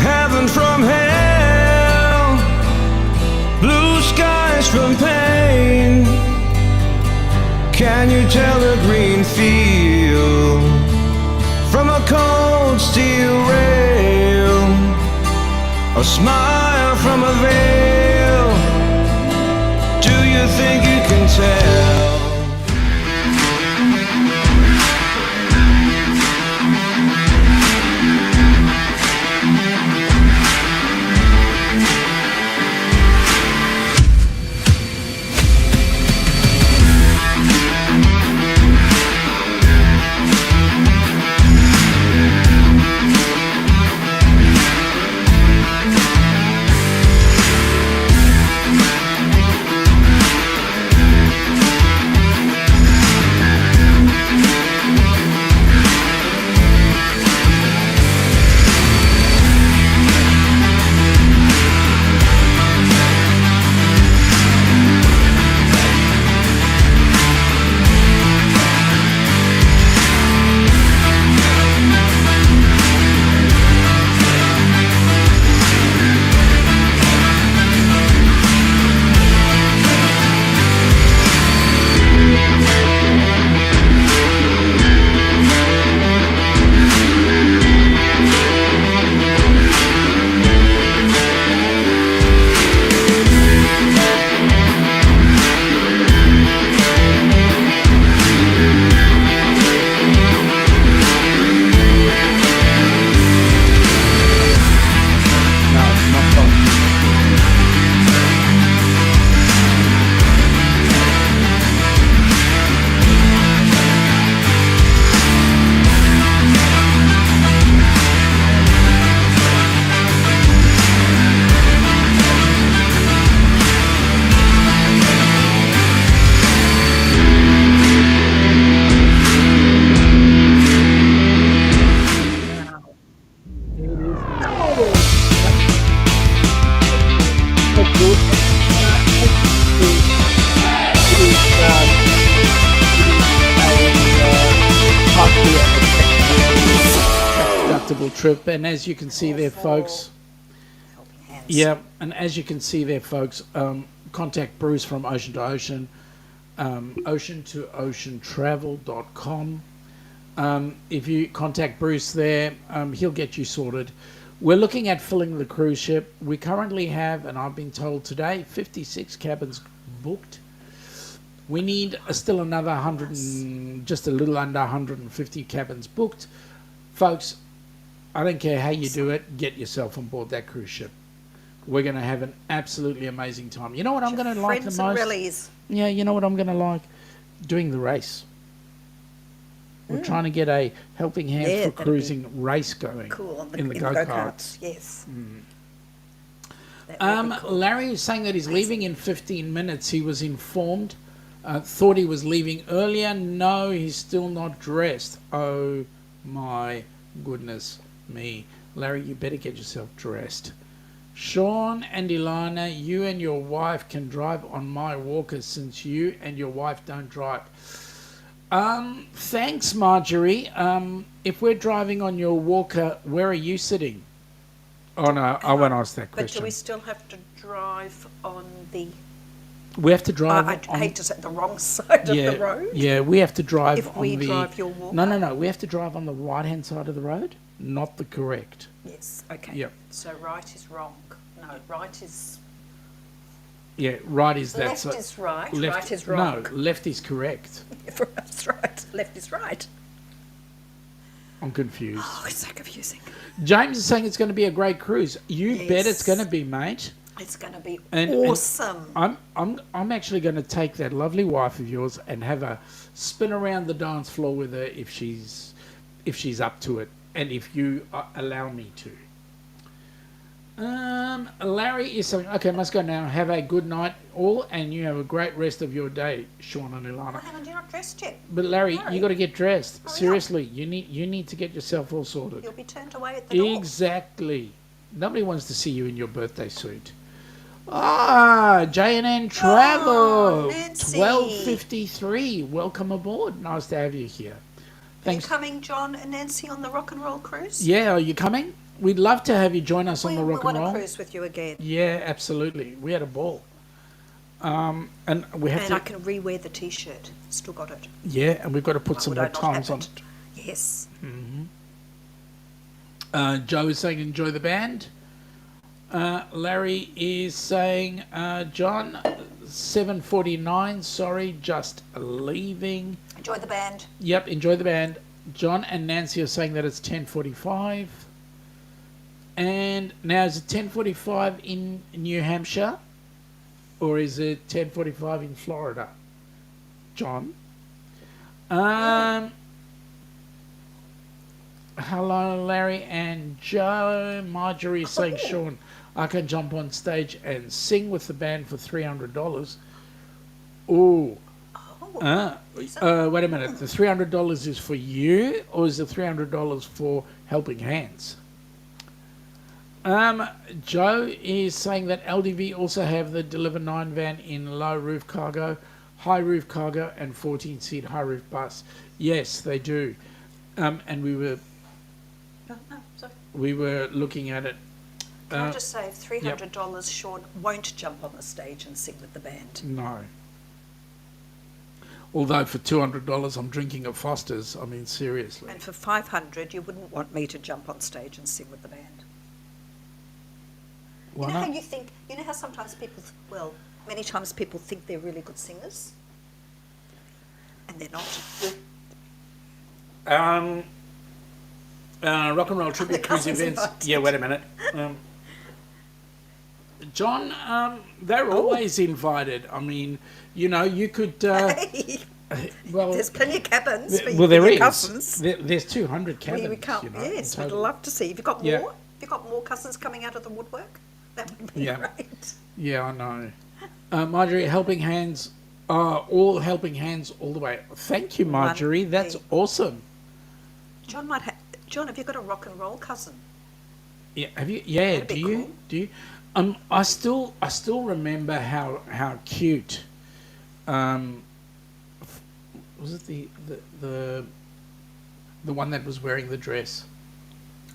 heaven from hell, blue skies from pain? Can you tell a green field from a cold steel rail, a smile from a veil? Do you think you can tell? Trip, and as you can see there, folks. Yeah, and as you can see there, folks, contact Bruce from Ocean to Ocean, ocean2oceantravel.com. If you contact Bruce there, he'll get you sorted. We're looking at filling the cruise ship. We currently have, and I've been told today, 56 cabins booked. We need still another 100 and just a little under 150 cabins booked. Folks, I don't care how you do it, get yourself on board that cruise ship. We're going to have an absolutely amazing time. You know what I'm going to like the most? Rallies. Yeah, you know what I'm going to like? Doing the race. We're trying to get a helping hand for cruising race going cool in the go-karts. Yes. That would be cool. Larry is saying that he's leaving in 15 minutes. He was informed. Thought he was leaving earlier. No, he's still not dressed. Oh my goodness me. Larry, you better get yourself dressed. Sean and Ilana, you and your wife can drive on my walker since you and your wife don't drive. Thanks, Marjorie. If we're driving on your walker, where are you sitting? Oh no, I won't ask that But question. do we still have to drive on the... We have to drive I on... hate to say the wrong side of the road. Yeah, we have to drive If on we the... drive your walker? No. We have to drive on the right-hand side of the road, not the correct. Yes, okay. Yep. So right is wrong. No, right is... Yeah, right is that Left side. is right, Left, right is wrong. No, left is correct. That's right, left is right. I'm confused. Oh, it's so confusing. James is saying it's going to be a great cruise. You bet it's Yes. going to be, mate. It's going to be And awesome. I'm actually going to take that lovely wife of yours and have her spin around the dance floor with her if she's up to it, and if you allow me to. Larry is saying, okay, must go now. Have a good night, all, and you have a great rest of your day, Sean and Ilana. Well, hang on, you're not dressed yet. But Larry, Larry. you got to get dressed. Hurry up. Seriously, you need to get yourself all sorted. You'll be turned away at the door. Exactly. Nobody wants to see you in your birthday suit. Ah, J&N Travel, Oh, Nancy. 12:53. Welcome aboard. Nice to have you here. Are you Thanks. coming, John and Nancy, on the rock and roll cruise? Yeah, are you coming? We'd love to have you join us on the rock we and want roll. to cruise with you again. Yeah, absolutely. We had a ball. And we have And I to. can re-wear the T-shirt. Still got it. Yeah, and we've got to put Why some would more I not times have on it? it. Yes. Joe is saying enjoy the band. Larry is saying, John, 7:49. Sorry, just leaving. Enjoy the band. Yep, enjoy the band. John and Nancy are saying that it's 10:45. And now is it 10:45 in New Hampshire? Or is it 10:45 in Florida? John? Hello, Larry and Joe. Marjorie is saying, Sean, I can jump on stage and sing with the band for $300. Ooh. Wait a minute. The $300 is for you, or is the $300 for Helping Hands? Joe is saying that LDV also have the Deliver 9 van in low roof cargo, high roof cargo, and 14-seat high roof bus. Yes, they do. And No, sorry. we were looking at it. Can I just say, $300, Sean won't jump on the stage and sing with the band. No. Although for $200 I'm drinking at Foster's. I mean, seriously. And for $500, you wouldn't want me to jump on stage and sing with the band. Why you know not? how you think, you know how sometimes people, many times people think they're really good singers? And they're not. Rock and Roll Tribute The Cruise cousins events. invited. Yeah, wait a minute. John, they're always invited. I mean, you know, you could. Hey, Well, there's plenty of cabins for well, there your is. cousins. There's 200 cabins. We can't, you know, yes, in we'd total. love to see. Have you got more? Yeah. Have you got more cousins coming out of the woodwork? That would be Yeah. great. Yeah, I know. Marjorie, Helping Hands, all Helping Hands all the way. Thank you, Marjorie. That's Wonderful. awesome. John, have you got a rock and roll cousin? Yeah, have you? Yeah, That'd be do you? cool. Do you? I still remember how cute. Was it the one that was wearing the dress?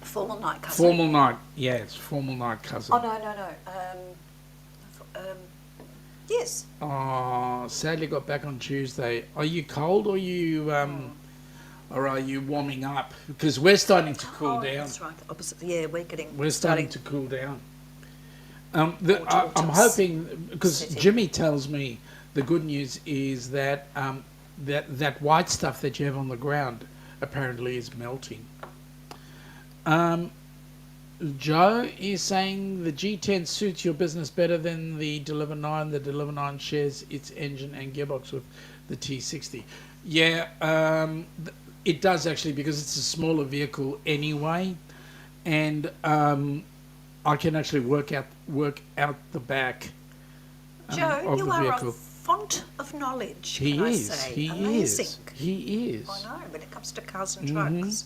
Formal night cousin. Formal night. Yes, formal night cousin. Oh, no. Yes. Oh, sadly got back on Tuesday. Are you cold or or are you warming up? Because we're starting to cool Oh, down. that's right. Opposite. Yeah, We're starting to cool down. I'm Autumn's hoping, because setting. Jimmy tells me the good news is that that white stuff that you have on the ground apparently is melting. Joe is saying the G10 suits your business better than the Deliver 9. The Deliver 9 shares its engine and gearbox with the T60. Yeah, it does actually, because it's a smaller vehicle anyway, and I can actually work out work out the back Joe, of you the are vehicle. a font of knowledge, He can I is. say. He Amazing. is. He is. I know, when it comes to cars and trucks.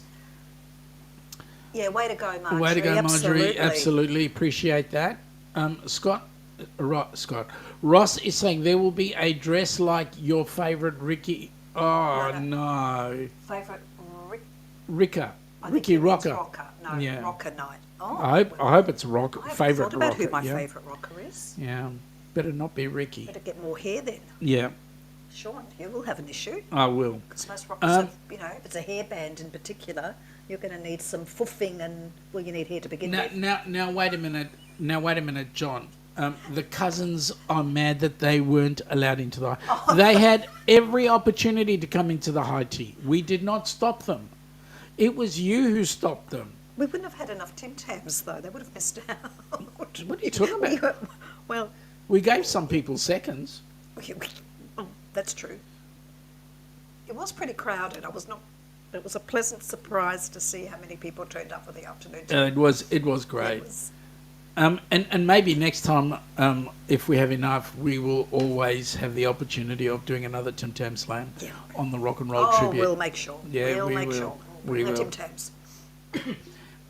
Yeah, way to go, Marjorie. Way to go, Marjorie. Absolutely. Absolutely appreciate that. Ross is saying there will be a dress like your favourite Ricky. Oh, no. Favourite Ricker. I think Ricky it means Rocker. rocker. No, Yeah. rocker night. Oh, I hope it's a rock, I haven't favourite thought about rocker. who my yeah. favourite rocker is. Yeah. Better not be Ricky. Better get more hair then. Yeah, Sean, you will have an issue. I will. Because most rockers have, if it's a hairband in particular, you're going to need some foofing and, well, you need hair to begin with. Now, wait a minute. John. The cousins are mad that they weren't allowed into the high. They had every opportunity to come into the high tea. We did not stop them. It was you who stopped them. We wouldn't have had enough Tim Tams, though. They would have missed out. What are you talking about? Well, We gave some people seconds. oh, that's true. It was pretty crowded. It was a pleasant surprise to see how many people turned up for the afternoon tea. It was great. It was- And maybe next time, if we have enough, we will always have the opportunity of doing another Tim Tam Slam on the Rock and Roll Tribute. we'll make sure. Yeah, we'll we make will. sure. We the will. Tim Tams.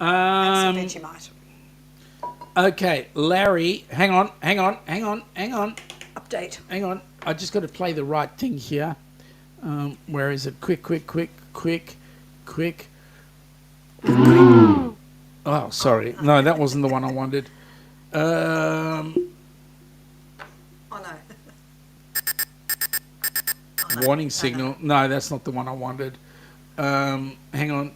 And some Vegemite. Okay, Larry, hang on. Update. Hang on. I just got to play the right thing here. Where is it? Quick. Oh, sorry. No, that wasn't the one I wanted. Oh, no. Warning signal. No, that's not the one I wanted. Hang on.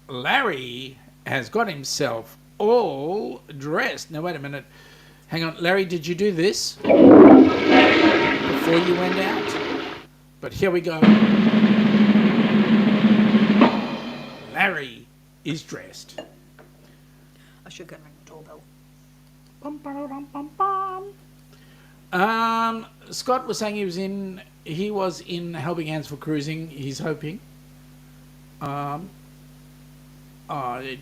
Larry has got himself all dressed. Now, wait a minute. Hang on. Larry, did you do this before you went out? But here we go. Larry is dressed. I should go and ring the doorbell. Scott was saying he was in Helping Hands for Cruising. He's hoping. I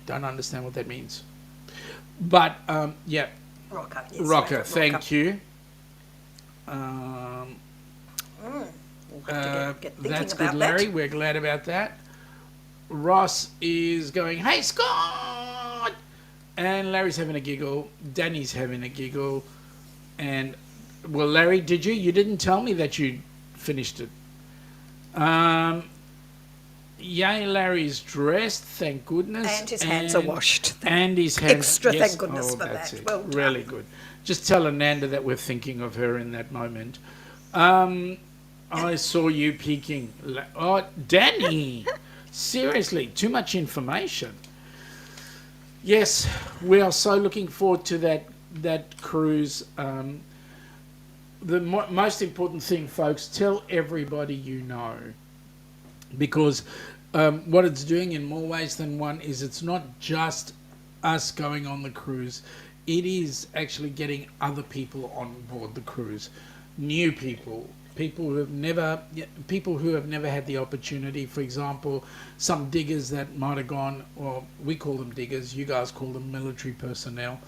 don't understand what that means. But, yeah. Rocker. Yes, Rocker, thank Rocker. you. We'll have to get thinking That's about good, Larry. that. We're glad about that. Ross is going, hey, Scott! And Larry's having a giggle. Danny's having a giggle. And, well, Larry, did you? You didn't tell me that you finished it. Yay, Larry's dressed, thank goodness. And his hands are washed. And his hands... Extra, yes. thank goodness for that's that. it. Well done. Really good. Just tell Ananda that we're thinking of her in that moment. I saw you peeking. Oh, Danny! Seriously, too much information. Yes, we are so looking forward to that cruise. The most important thing, folks, tell everybody you know. Because what it's doing in more ways than one is it's not just us going on the cruise. It is actually getting other people on board the cruise. New people. People who have never had the opportunity. For example, some diggers that might have gone, or we call them diggers, you guys call them military personnel.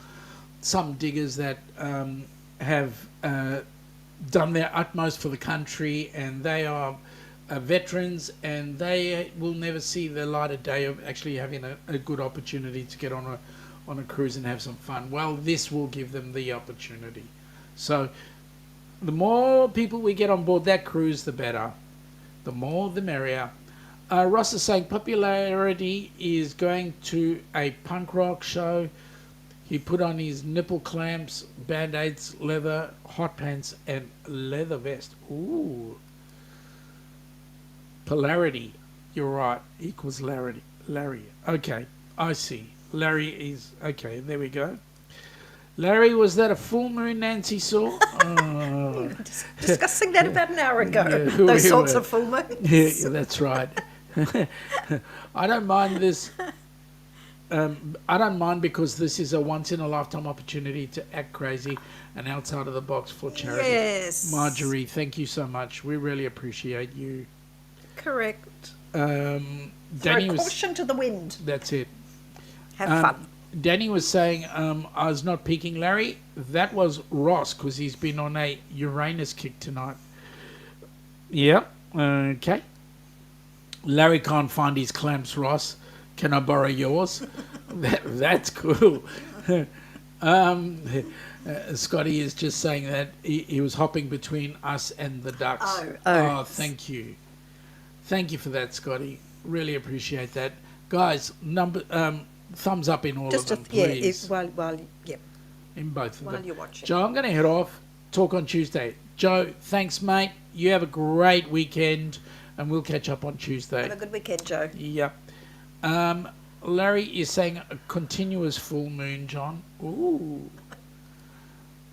Some diggers that have done their utmost for the country, and they are veterans, and they will never see the light of day of actually having a good opportunity to get on a cruise and have some fun. Well, this will give them the opportunity. So the more people we get on board that cruise, the better. The more, the merrier. Ross is saying popularity is going to a punk rock show. He put on his nipple clamps, band-aids, leather, hot pants, and leather vest. Ooh. Polarity. You're right. Equals Larry. Okay, I see. Larry is... Okay, there we go. Larry, was that a full moon Nancy saw? We were discussing that about an hour ago. Yeah, Those we sorts were. of full moons. Yeah, that's right. I don't mind this. I don't mind because this is a once-in-a-lifetime opportunity to act crazy and outside of the box for charity. Yes. Marjorie, thank you so much. We really appreciate you. Correct. Danny Throw was... caution to the wind. That's it. Have fun. Danny was saying I was not peeking Larry. That was Ross because he's been on a Uranus kick tonight. Yeah. Okay. Larry can't find his clamps, Ross. Can I borrow yours? That's cool. Scotty is just saying that he was hopping between us and the ducks. Oh, thank you. Thank you for that, Scotty. Really appreciate that. Guys, thumbs up in all Just of them, please. In both of them. While you're watching. Joe, I'm going to head off. Talk on Tuesday. Joe, thanks, mate. You have a great weekend, and we'll catch up on Tuesday. Have a good weekend, Joe. Yep. Larry is saying a continuous full moon, John. Ooh.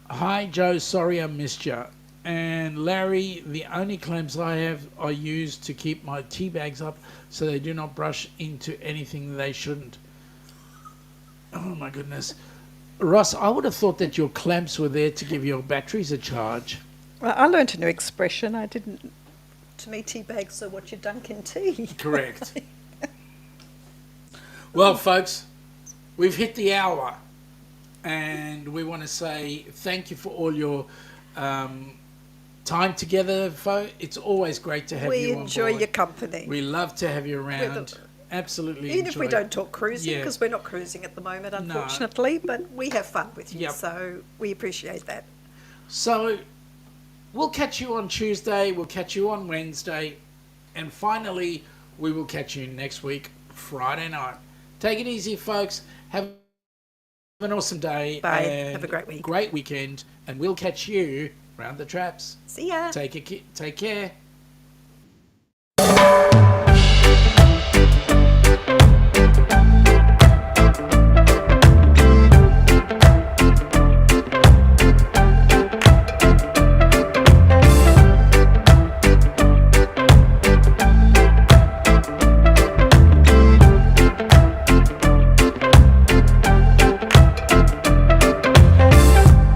Hi, Joe. Sorry I missed you. And Larry, the only clamps I have are used to keep my tea bags up so they do not brush into anything they shouldn't. Oh, my goodness. Ross, I would have thought that your clamps were there to give your batteries a charge. Well, I learnt a new expression. I didn't. To me, tea bags are what you dunk in tea. Correct. Well, folks, we've hit the hour, and we want to say thank you for all your time together, folks. It's always great to have you on board. We enjoy your company. We love to have you around. Absolutely. Even if we don't talk cruising, because we're not cruising at the moment, unfortunately, but we have fun with you, so we appreciate that. So we'll catch you on Tuesday, we'll catch you on Wednesday, and finally, we will catch you next week, Friday night. Take it easy, folks. Have an awesome day. Bye. And have a great week. Great weekend, and we'll catch you around the traps. See ya. Take care.